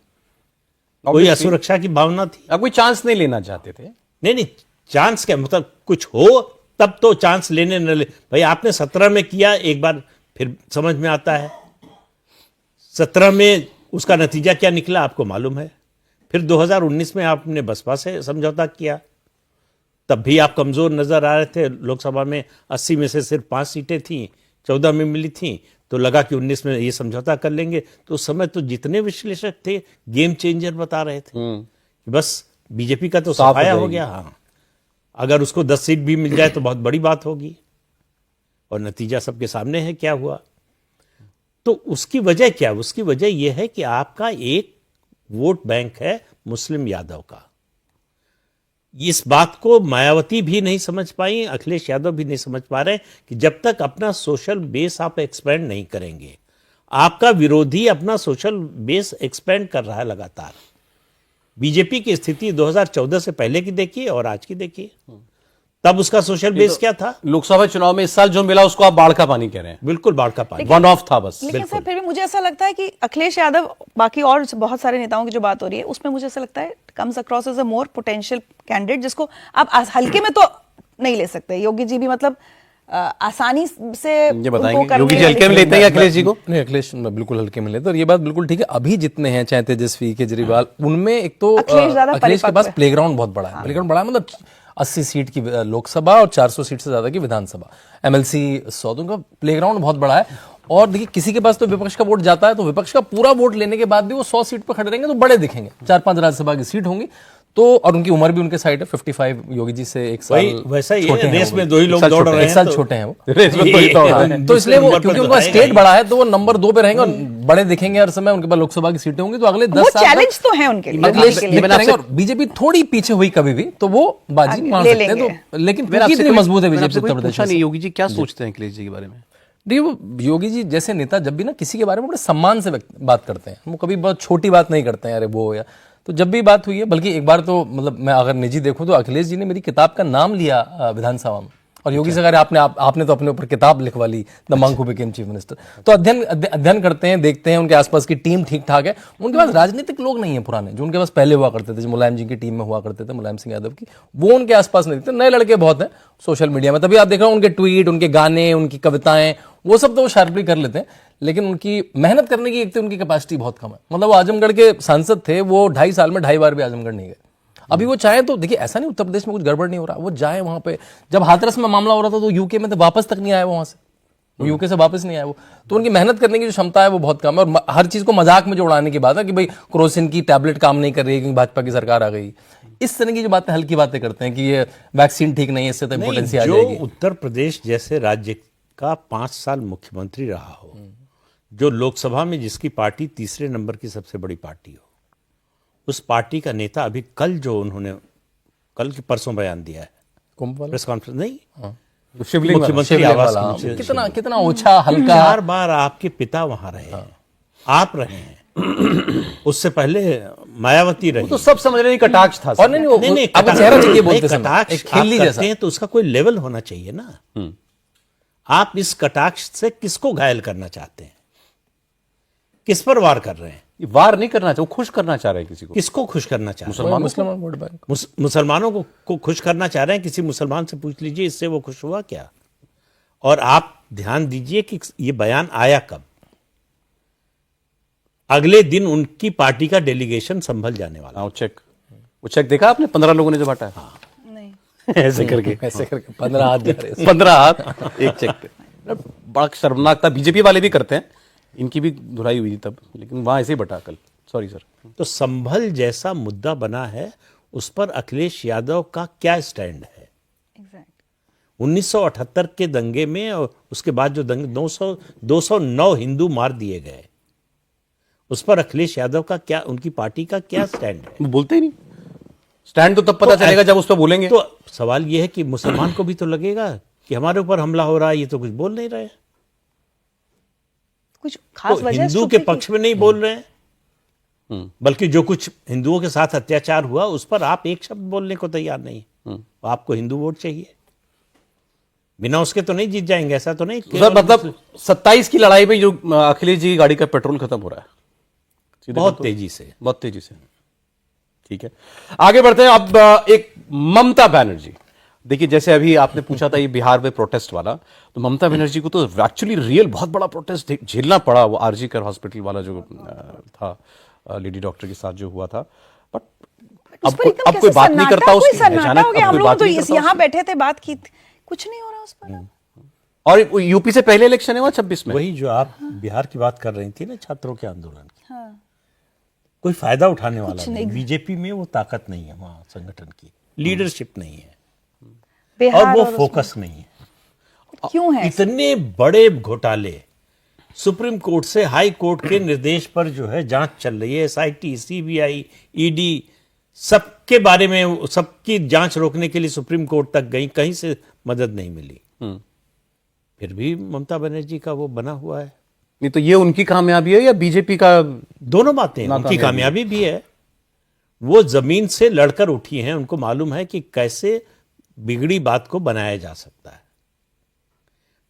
कोई असुरक्षा की भावना थी। अब कोई चांस नहीं लेना चाहते थे। नहीं, चांस क्या मतलब, कुछ हो तब तो चांस लेने न ले। भाई आपने 17 में किया, एक बार फिर समझ में आता है। 17 में उसका नतीजा क्या निकला आपको मालूम है। फिर 2019 में आपने बसपा से समझौता किया, तब भी आप कमजोर नजर आ रहे थे। लोकसभा में 80 में से सिर्फ 5 सीटें थी, 14 में मिली थी, तो लगा कि 19 में ये समझौता कर लेंगे। तो उस समय तो जितने विश्लेषक थे गेम चेंजर बता रहे थे कि बस बीजेपी का तो सफाया हो गया। हाँ, अगर उसको 10 सीट भी मिल जाए तो बहुत बड़ी बात होगी। और नतीजा सबके सामने है क्या हुआ। तो उसकी वजह क्या? उसकी वजह यह है कि आपका एक वोट बैंक है मुस्लिम यादव का। इस बात को मायावती भी नहीं समझ पाई, अखिलेश यादव भी नहीं समझ पा रहे कि जब तक अपना सोशल बेस आप एक्सपेंड नहीं करेंगे, आपका विरोधी अपना सोशल बेस एक्सपेंड कर रहा है लगातार। बीजेपी की स्थिति 2014 से पहले की देखिए और आज की देखिए, तब उसका सोशल बेस क्या था? लोकसभा चुनाव में इस साल जो मिला उसको आप बाढ़ का पानी कह रहे हैं। बिल्कुल बाढ़ का पानी, वन ऑफ था बस। लेकिन सर फिर भी मुझे ऐसा लगता है कि अखिलेश यादव, बाकी और बहुत सारे नेताओं की जो बात हो रही है उसमें मुझे ऐसा लगता है comes across as a more potential candidate, जिसको आप हल्के में तो नहीं ले सकते। योगी जी भी मतलब आसानी से ये बताएंगे, उनको करने योगी जी वाली हल्के में लेते हैं या अखिलेश जी को? नहीं, अखिलेश बिल्कुल हल्के में लेते हैं। और ये बात बिल्कुल ठीक है। अभी जितने हैं, चाहे तेजस्वी, केजरीवाल, उनमें एक तो अखिलेश के पास प्लेग्राउंड बहुत बड़ा है। प्लेग्राउंड बड़ा है मतलब 80 सीट की लोकसभा और 400 सीट से ज्यादा की विधानसभा, एमएलसी 100, तो उनका प्लेग्राउंड बहुत बड़ा है। और देखिए, किसी के पास तो विपक्ष का वोट जाता है, तो विपक्ष का पूरा वोट लेने के बाद भी वो 100 सीट पर खड़े रहेंगे तो बड़े दिखेंगे। 4-5 राज्यसभा की सीट होंगी तो, और उनकी उम्र भी उनके साइड है 55, योगी जी से 1 साल वैसा ही छोटे हैं रेस वो में 2 ही लोग दौड़ रहे हैं, 1 साल तो छोटे हैं वो। रेस में तो इसलिए वो, क्योंकि उनका स्टेट बड़ा है तो वो नंबर 2 पे रहेंगे और बड़े दिखेंगे हर समय। उनके पास लोकसभा की सीटें होंगी तो अगले 10 वो साल चैलेंज तो है उनके लिए, अखिलेश के लिए। दिखते रहेंगे। और बीजेपी थोड़ी पीछे हुई कभी भी तो वो बाजी आगे मार ले सकते हैं। लेंगे। तो लेकिन पूरी इतनी मजबूत है बीजेपी उत्तर प्रदेश में। योगी जी क्या सोचते हैं अखिलेश जी के बारे में? देखिए, वो योगी जी जैसे नेता जब भी ना किसी के बारे में बड़े सम्मान से बात करते हैं, वो कभी बहुत छोटी बात नहीं करते हैं, अरे वो या तो जब भी बात हुई है, बल्कि एक बार तो मतलब मैं अगर निजी देखूं तो अखिलेश जी ने मेरी किताब का नाम लिया विधानसभा में। और योगी सरकार आपने तो अपने ऊपर किताब लिखवा ली, the monk who became chief minister. तो अध्ययन करते हैं, देखते हैं उनके आसपास की टीम ठीक ठाक है। उनके पास राजनीतिक लोग नहीं है पुराने, जो उनके पास पहले हुआ करते थे, जो मुलायम जी की टीम में हुआ करते थे, मुलायम सिंह यादव की, वो उनके आसपास नहीं दिखते। नए लड़के बहुत हैं सोशल मीडिया में, तभी आप देख रहे हो उनके ट्वीट, उनके गाने, उनकी कविताएं, वो सब तो वो शार्पली कर लेते हैं, लेकिन उनकी मेहनत करने की एक तो उनकी कैपेसिटी बहुत कम है। मतलब वो आजमगढ़ के सांसद थे, वो 2.5 साल में 2.5 बार भी आजमगढ़ नहीं गए। अभी वो चाहे तो देखिए, ऐसा नहीं उत्तर प्रदेश में कुछ गड़बड़ नहीं हो रहा, वो जाए वहां पे। जब हाथरस में मामला हो रहा था तो यूके में तो वापस तक नहीं आया, वहां से वो यूके से वापस नहीं आया वो। तो उनकी मेहनत करने की जो क्षमता है वो बहुत कम है। और हर चीज को मजाक में जो उड़ाने की बात है कि भाई क्रोसिन की टैबलेट काम नहीं कर रही क्योंकि भाजपा की सरकार आ गई, इस तरह की जो बातें, हल्की बातें करते हैं कि ये वैक्सीन ठीक नहीं है, इससे तो इम्पोर्टेंसी आ जाएगी। उत्तर प्रदेश जैसे राज्य का 5 साल मुख्यमंत्री रहा हो, जो लोकसभा में जिसकी पार्टी तीसरे नंबर की सबसे बड़ी पार्टी हो, उस पार्टी का नेता अभी कल के परसों बयान दिया है, प्रेस कॉन्फ्रेंस नहीं, शिवलिंग मुख्यमंत्री आवास के कितना ओछा हल्का। 4 बार आपके पिता वहां रहे हैं, आप रहे हैं, उससे पहले मायावती रही। तो सब समझ रहे हैं कटाक्ष था। और नहीं, अब चेहरा देखिए बोलते समय कटाक्ष एक खिल्ली आप जैसा करते हैं तो उसका कोई लेवल होना चाहिए ना। आप इस कटाक्ष से किसको घायल करना चाहते हैं, किस पर वार कर रहे हैं? वार नहीं करना चाहते, वो खुश करना चाह रहे हैं किसी को। किसको खुश करना चाह रहे हैं? मुसलमान वोट बैंक। मुसलमानों को खुश करना चाह रहे हैं। किसी मुसलमान से पूछ लीजिए इससे वो खुश हुआ क्या? और आप ध्यान दीजिए कि ये बयान आया कब? अगले दिन उनकी पार्टी का डेलीगेशन संभल जाने वाला। वो चेक देखा आपने? 15 लोगों ने जो बांटा है। नहीं, ऐसे करके 15 हाथ जा रहे हैं। 15 हाथ एक चेक पे। बड़ा शर्मनाक था। बीजेपी वाले भी करते हैं, इनकी भी धुलाई हुई थी तब, लेकिन वहां ऐसे ही बटा कल। Sorry sir. तो संभल जैसा मुद्दा बना है, उस पर अखिलेश यादव का क्या स्टैंड है? 1978 के दंगे में और उसके बाद जो दंगे 209 हिंदू मार दिए गए, उस पर अखिलेश यादव का क्या, उनकी पार्टी का क्या स्टैंड है? वो बोलते ही नहीं। स्टैंड तो तब पता चलेगा जब उस पर बोलेंगे। तो सवाल यह है कि मुसलमान को भी तो लगेगा कि हमारे ऊपर हमला हो रहा है, ये तो कुछ बोल नहीं रहे, कुछ खास तो वजह हिंदू के पक्ष में नहीं बोल रहे हैं, बल्कि जो कुछ हिंदुओं के साथ अत्याचार हुआ उस पर आप एक शब्द बोलने को तैयार नहीं। आपको हिंदू वोट चाहिए, बिना उसके तो नहीं जीत जाएंगे, ऐसा तो नहीं। सर मतलब 27 की लड़ाई में जो अखिलेश जी की गाड़ी का पेट्रोल खत्म हो रहा है बहुत तेजी से, बहुत तेजी से। ठीक है, आगे बढ़ते हैं। अब एक ममता बनर्जी, देखिए जैसे अभी आपने पूछा था ये बिहार में प्रोटेस्ट वाला, तो ममता बनर्जी को तो एक्चुअली रियल बहुत बड़ा प्रोटेस्ट झेलना पड़ा। वो आरजी कर हॉस्पिटल वाला जो था, लेडी डॉक्टर के साथ जो हुआ था, बट अब कोई बात नहीं करता उसकी। हम लोग तो यहाँ बैठे थे, बात की, कुछ नहीं हो रहा उस पर। और यूपी से पहले इलेक्शन हुआ 26 में। वही जो आप बिहार की बात कर रही थी ना, छात्रों के आंदोलन की, कोई फायदा उठाने वाला नहीं। बीजेपी में वो ताकत नहीं है, वहां संगठन की लीडरशिप नहीं है, और वो फोकस नहीं है। क्यों है? इतने बड़े घोटाले, सुप्रीम कोर्ट से हाई कोर्ट के निर्देश पर जो है जांच चल रही है, एसआईटी, सीबीआई, ईडी, सबके बारे में, सबकी जांच रोकने के लिए सुप्रीम कोर्ट तक गई, कहीं से मदद नहीं मिली। फिर भी ममता बनर्जी का वो बना हुआ है। नहीं तो ये उनकी कामयाबी है या बीजेपी का? दोनों बातें, उनकी कामयाबी भी है। वो जमीन से लड़कर उठी हैं, उनको मालूम है कि कैसे बिगड़ी बात को बनाया जा सकता है।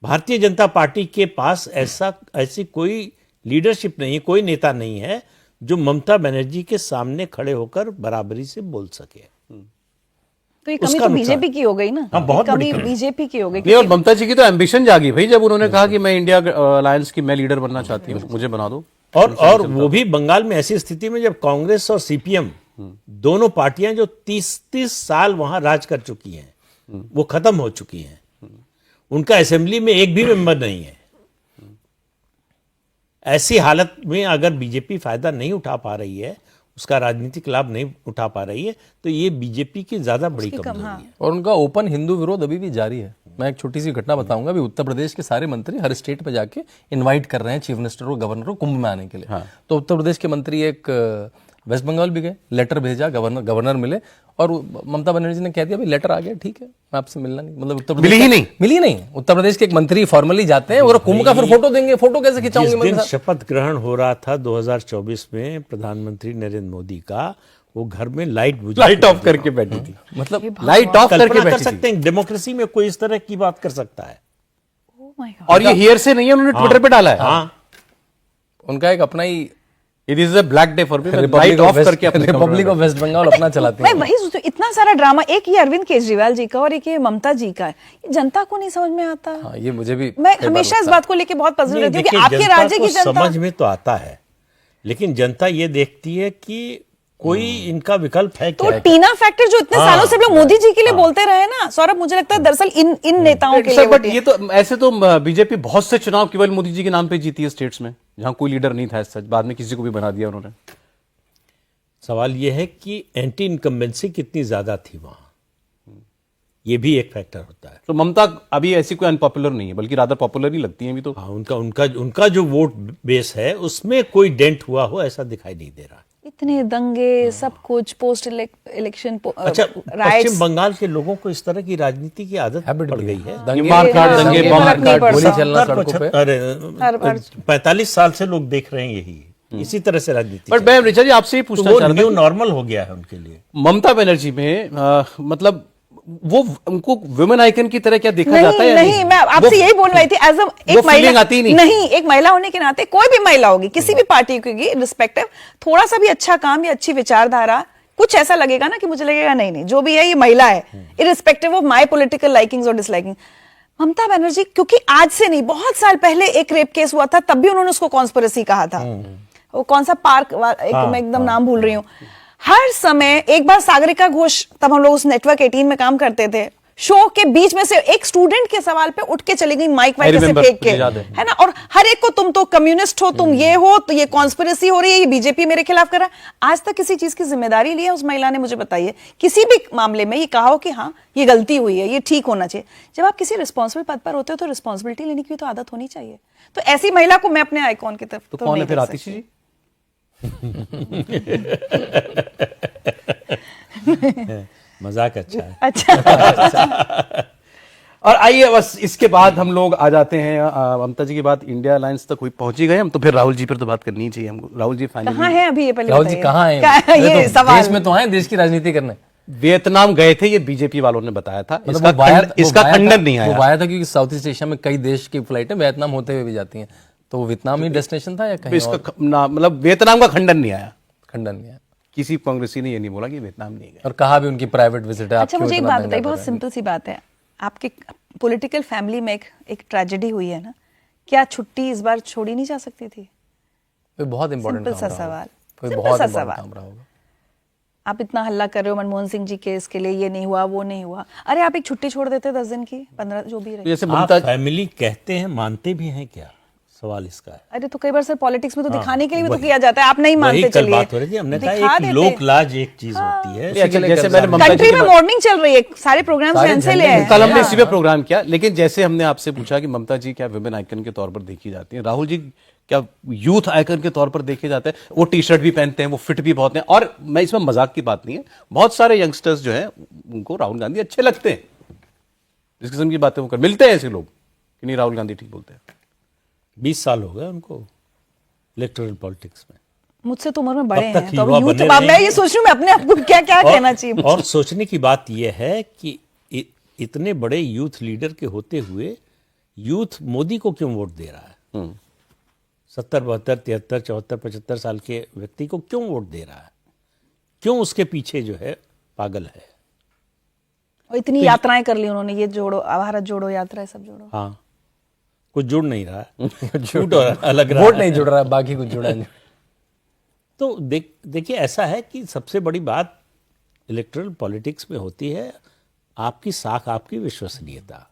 भारतीय जनता पार्टी के पास ऐसी कोई लीडरशिप नहीं है, कोई नेता नहीं है जो ममता बनर्जी के सामने खड़े होकर बराबरी से बोल सके। तो ये कमी तो बीजेपी की हो गई ना। हाँ, बहुत बड़ी कमी बीजेपी की हो गई। नहीं, और ममता जी की तो एम्बिशन जागी भाई, जब उन्होंने कहा कि मैं इंडिया अलायंस की मैं लीडर बनना चाहती हूँ, मुझे बना दो। और वो भी बंगाल में ऐसी स्थिति में जब कांग्रेस और सीपीएम दोनों पार्टियां जो 30 साल वहां राज कर चुकी हैं, वो खत्म हो चुकी हैं, उनका असेंबली में एक भी मेंबर नहीं है। ऐसी हालत में अगर बीजेपी फायदा नहीं उठा पा रही है, उसका राजनीतिक लाभ नहीं उठा पा रही है, तो ये बीजेपी की ज्यादा बड़ी कमजोरी है। और उनका ओपन हिंदू विरोध अभी भी जारी है। मैं एक छोटी सी घटना बताऊंगा। अभी उत्तर प्रदेश के सारे मंत्री हर स्टेट पे जाके इनवाइट कर रहे हैं चीफ मिनिस्टर और गवर्नर को कुंभ में आने के लिए। तो उत्तर प्रदेश के मंत्री एक वेस्ट बंगाल भी गए, लेटर भेजा, गवर्नर मिले, और ममता बनर्जी ने कह दिया भाई लेटर आ गया, ठीक है, मैं आपसे मिलना नहीं। मतलब उत्तर प्रदेश मिली नहीं। उत्तर प्रदेश के एक मंत्री फॉर्मली जाते हैं और कुंभ का फिर फोटो देंगे, फोटो कैसे खिंचाऊंगे? जिस दिन शपथ ग्रहण हो रहा था 2024 में प्रधानमंत्री नरेंद्र मोदी का, वो घर में लाइट ऑफ करके बैठी थी। मतलब लाइट ऑफ करके कर बैठी सकते हैं, डेमोक्रेसी में कोई इस तरह की बात कर सकता है। और ये हियर से नहीं है, उन्होंने ट्विटर पे डाला है। हाँ, उनका एक अपना ही it is a black day for me, light off करके रिपब्लिक ऑफ वेस्ट बंगाल अपना चलाते मैं हैं। वही सोचती हूँ, इतना सारा ड्रामा, एक ये अरविंद केजरीवाल जी का और एक ये ममता जी का है, ये जनता को नहीं समझ में आता। हाँ, ये मुझे भी मैं हमेशा इस बात को लेके बहुत पजल रहती हूँ कि आपके राज्य की जनता समझ में तो आता है, लेकिन जनता ये देखती है कि कोई इनका विकल्प है तो क्या? टीना फैक्टर जो इतने सालों से हम लोग मोदी जी के लिए बोलते रहे ना सौरभ, मुझे लगता है दरअसल इन नेताओं के लिए। बट ये तो ऐसे तो बीजेपी बहुत से चुनाव केवल मोदी जी के नाम पे जीती है स्टेट्स में, जहां कोई लीडर नहीं था। सच बाद में किसी को भी बना दिया उन्होंने। सवाल यह है कि एंटी इनकम्बेंसी कितनी ज्यादा थी वहां, ये भी एक फैक्टर होता है। तो ममता अभी ऐसी कोई अनपॉपुलर नहीं है, बल्कि रादर पॉपुलर ही लगती है अभी तो। हाँ, उनका जो वोट बेस है उसमें कोई डेंट हुआ हो ऐसा दिखाई नहीं दे रहा। इतने दंगे, सब कुछ, पोस्ट इलेक्शन अच्छा, पश्चिम बंगाल के लोगों को इस तरह की राजनीति की आदत पड़ गई है। दंगे, गोली चलना सड़कों पे। अरे 45 साल से लोग देख रहे हैं यही, इसी तरह से राजनीति। बट मैं ऋचा जी आपसे ही पूछना चाह रहा था, न्यू नॉर्मल हो गया है उनके लिए। ममता बनर्जी में मतलब वो उनको वुमेन आइकन की तरह क्या देखा जाता है? नहीं, मैं आपसे यही बोल रही थी, एज एक महिला आती नहीं, एक महिला होने के नाते, कोई भी महिला होगी किसी भी पार्टी की रिस्पेक्टिव, थोड़ा सा भी अच्छा काम या अच्छी विचारधारा, कुछ ऐसा लगेगा ना कि मुझे लगेगा नहीं जो भी है ये महिला है, irrespective of my political likings और डिसलाइकिंग। ममता बनर्जी, क्योंकि आज से नहीं, बहुत साल पहले एक रेप केस हुआ था, तब भी उन्होंने उसको कॉन्स्पिरेसी कहा था। वो कौन सा पार्क, मैं एकदम नाम भूल रही हूँ। हर समय, एक बार सागरिका घोष, तब हम लोग उस नेटवर्क 18 में काम करते थे, शो के बीच में से एक स्टूडेंट के सवाल पे उठ के चली गई, माइक वाइक ऐसे फेंक के, है ना, और हर एक को तुम तो कम्युनिस्ट हो, तुम ये हो, तो ये कॉन्स्पिरेसी हो रही है, ये बीजेपी मेरे खिलाफ कर रहा है। आज तक किसी चीज की जिम्मेदारी ली है उस महिला ने? मुझे बताइए किसी भी मामले में ये कहा हो कि हाँ ये गलती हुई है, ये ठीक होना चाहिए। जब आप किसी रिस्पॉन्सिबल पद पर होते हो तो रिस्पॉन्सिबिलिटी लेने की भी तो आदत होनी चाहिए। तो ऐसी महिला को मैं अपने आइकॉन की तरफ तो तो कौन है नहीं फिर देख आतिशी जी? मजाक अच्छा है। अच्छा और आइए बस इसके बाद हम लोग आ जाते हैं ममता जी की बात इंडिया अलायंस तक हुई पहुंच ही गए हम, तो फिर राहुल जी पर तो बात करनी ही चाहिए हमको। राहुल जी कहाँ फाइनली है अभी ये पहले राहुल जी बताइए। कहाँ हैं? ये ये तो सवाल देश में तो आए देश की राजनीति करने। वियतनाम गए थे, ये बीजेपी वालों ने बताया था। मतलब वो इसका वाया खंडन था- नहीं वो आया। वाया था क्योंकि साउथ ईस्ट एशिया में कई देश की फ्लाइटें वियतनाम होते हुए भी जाती हैं, तो वो वियतनाम ही डेस्टिनेशन था या कहीं इसका और? मतलब वियतनाम का खंडन नहीं आया। खंडन नहीं है। किसी कांग्रेसी ने ये नहीं बोला कि वियतनाम नहीं गए। और कहा भी उनकी प्राइवेट विजिट है। आप अच्छा क्यों मुझे एक इतना बात महंगा बताइए, कर बहुत रहे हैं? सिंपल सी बात है। आपके पॉलिटिकल फैमिली में एक ट्रेजेडी हुई है ना, क्या छुट्टी इस बार छोड़ी नहीं जा सकती थी? कोई बहुत इंपॉर्टेंट सिंपल सा सवाल, कोई सिंपल बहुत सा इंपॉर्टेंट सवाल। काम रहा होगा। आप इतना हल्ला कर रहे हो मनमोहन सिंह जी केस के लिए, ये नहीं हुआ वो नहीं हुआ। अरे आप एक छुट्टी छोड़ देते 10 दिन की, 15 जो भी रहे। जैसे आप ममता फैमिली कहते हैं, मानते भी हैं क्या? सवाल इसका है। अरे तो कई बार सर पॉलिटिक्स में तो दिखाने के लिए भी तो किया जाता है। आप नहीं वही मानते, कल चलिए बात हो रही थी, हमने दिखा कहा एक देते। लोक लाज एक चीज होती है। अच्छा, जैसे मैंने ममता जी कंट्री की में मॉर्निंग चल रही है, सारे प्रोग्राम्स सारे कैंसिल झंडे है। कल हमने इसी पे प्रोग्राम किया, लेकिन जैसे हमने आपसे पूछा कि ममता जी क्या विमेन आइकन के तौर पर देखी जाती है, राहुल जी क्या यूथ आइकन के तौर पर देखे जाते हैं? वो टी शर्ट भी पहनते हैं, वो फिट भी बहुत हैं। और मैं इसमें मजाक की बात नहीं है, बहुत सारे यंगस्टर्स जो हैं उनको राहुल गांधी अच्छे लगते हैं। इस किस्म की बातें वो कर मिलते हैं ऐसे लोग कि नहीं राहुल गांधी ठीक बोलते हैं। 20 साल हो गए उनको इलेक्टोरल पॉलिटिक्स में। मुझसे तो उम्र में बड़े तब तक हैं, तो युवा यूथ बने मैं रहेंगे। ये सोच रही हूँ मैं अपने आप को क्या क्या कहना चाहिए। और सोचने की बात यह है कि इतने बड़े यूथ लीडर के होते हुए यूथ मोदी को क्यों वोट दे रहा है? 70, 72, 73, 74, 75 साल के व्यक्ति को क्यों वोट दे रहा है? क्यों उसके पीछे जो है पागल है? और इतनी यात्राएं कर ली उन्होंने, ये जोड़ो, भारत जोड़ो यात्रा, ये सब जोड़ो। हाँ, कुछ जुड़ नहीं रहा है। छूट और अलग रहा वोट है। नहीं जुड़ रहा है, बाकी कुछ जुड़ा नहीं। तो देखिए ऐसा है कि सबसे बड़ी बात इलेक्टोरल पॉलिटिक्स में होती है आपकी साख, आपकी विश्वसनीयता।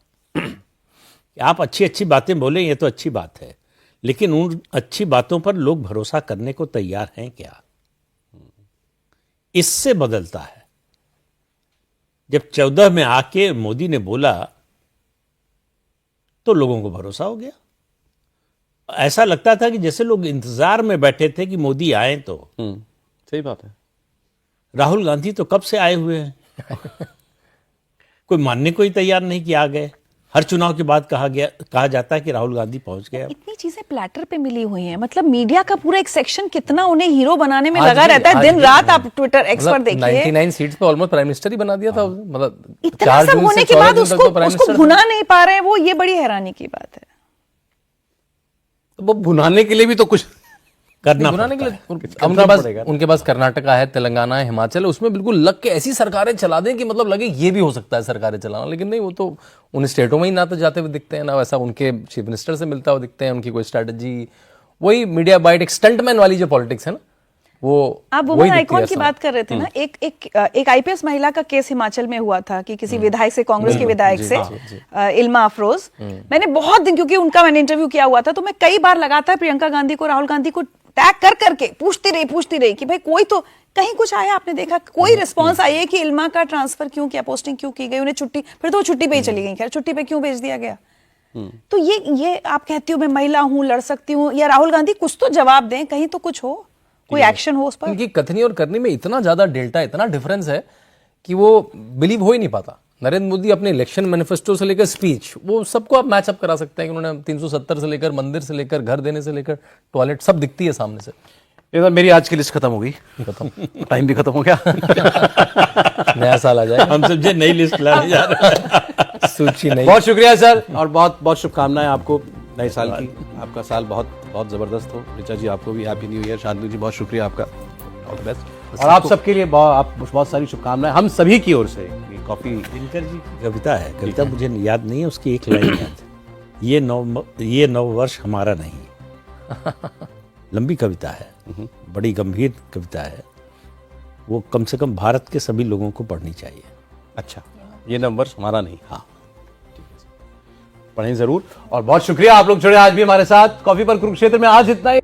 आप अच्छी अच्छी बातें बोलें ये तो अच्छी बात है, लेकिन उन अच्छी बातों पर लोग भरोसा करने को तैयार हैं क्या? इससे बदलता है। जब 14 में आके मोदी ने बोला तो लोगों को भरोसा हो गया। ऐसा लगता था कि जैसे लोग इंतजार में बैठे थे कि मोदी आए। तो सही बात है। राहुल गांधी तो कब से आए हुए हैं। कोई मानने को ही तैयार नहीं कि आ गए। हर चुनाव के बाद कहा जाता है कि राहुल गांधी पहुंच गए। इतनी चीजें प्लेटर पे मिली हुई हैं, मतलब मीडिया का पूरा एक सेक्शन कितना उन्हें हीरो बनाने में आज लगा भी- रहता है आज दिन भी- रात। आप ट्विटर एक्स पर मतलब देखिए, 99 सीट्स पे ऑलमोस्ट प्राइम मिनिस्टर ही बना दिया था। मतलब इतना 4 सब जून से होने के 14 बाद जून तक उसको तो प्राइम उसको मिनिस्टर भुना नहीं पा रहे हैं वो, ये बड़ी हैरानी की बात है। वो भुनाने के लिए भी तो कुछ करना बुलाने के पड़ता लिए है। उनके पास कर्नाटका है, तेलंगाना है, हिमाचल है, उसमें बिल्कुल लग के ऐसी सरकारें चला दें कि मतलब लगे ये भी हो सकता है सरकारें चलाना। लेकिन नहीं, वो तो उन स्टेटों में ही ना तो जाते हुए दिखते हैं, ना वैसा उनके चीफ मिनिस्टर से मिलता हुआ दिखते हैं। उनकी कोई स्ट्रेटजी, वही मीडिया बाइट, एक स्टंटमैन वाली जो पॉलिटिक्स है ना, वो आप वही वुमेन दिखती आइकॉन है की असल में। बात कर रहे थे ना, एक आईपीएस महिला का केस हिमाचल में हुआ था कि किसी विधायक से, कांग्रेस के विधायक से, इल्मा अफरोज। मैंने बहुत दिन, क्योंकि उनका मैंने इंटरव्यू किया हुआ था, तो मैं कई बार लगातार प्रियंका गांधी को, राहुल गांधी को टैग कर करके पूछती रही कि भाई कोई तो कहीं कुछ आया, आपने देखा कोई रिस्पांस आई है कि इल्मा का ट्रांसफर क्यों किया, पोस्टिंग क्यों की गई, उन्हें छुट्टी, फिर तो वो छुट्टी पे ही चली गई, खैर छुट्टी पे क्यों भेज दिया गया। तो ये आप कहती हो मैं महिला हूं, लड़ सकती हूँ, या राहुल गांधी कुछ तो जवाब दें, कहीं तो कुछ हो, कोई एक्शन हो उस पर। उनकी कथनी और करनी में इतना ज्यादा डेल्टा, इतना डिफरेंस है कि वो बिलीव हो ही नहीं पाता। नरेंद्र मोदी अपने इलेक्शन मैनिफेस्टो से लेकर स्पीच, वो सबको आप मैचअप करा सकते हैं कि उन्होंने 370 से लेकर मंदिर से लेकर घर देने से लेकर टॉयलेट सब दिखती है सामने से। ये तो मेरी आज की लिस्ट खत्म हो गई, टाइम भी खत्म हो गया। नया साल आ जाए, हम समझे नई लिस्ट लाने जा रहे हैं। सूची नहीं। बहुत शुक्रिया सर, और बहुत बहुत शुभकामनाएं आपको नए साल की। आपका साल बहुत बहुत जबरदस्त हो। ऋचा जी आपको भी हैप्पी न्यू ईयर। शांतनु जी बहुत शुक्रिया आपका, ऑल द बेस्ट। और आप सबके लिए बहुत सारी शुभकामनाएं हम सभी की ओर से। कॉफी दिनकर जी की कविता है, कविता मुझे याद नहीं है, उसकी एक लाइन याद है, ये नव वर्ष हमारा नहीं। लंबी कविता है, बड़ी गंभीर कविता है, वो कम से कम भारत के सभी लोगों को पढ़नी चाहिए। अच्छा, ये नंबर हमारा नहीं। हाँ, पढ़ें जरूर। और बहुत शुक्रिया आप लोग जुड़े आज भी हमारे साथ कॉफी पर कुरुक्षेत्र में। आज इतना ही।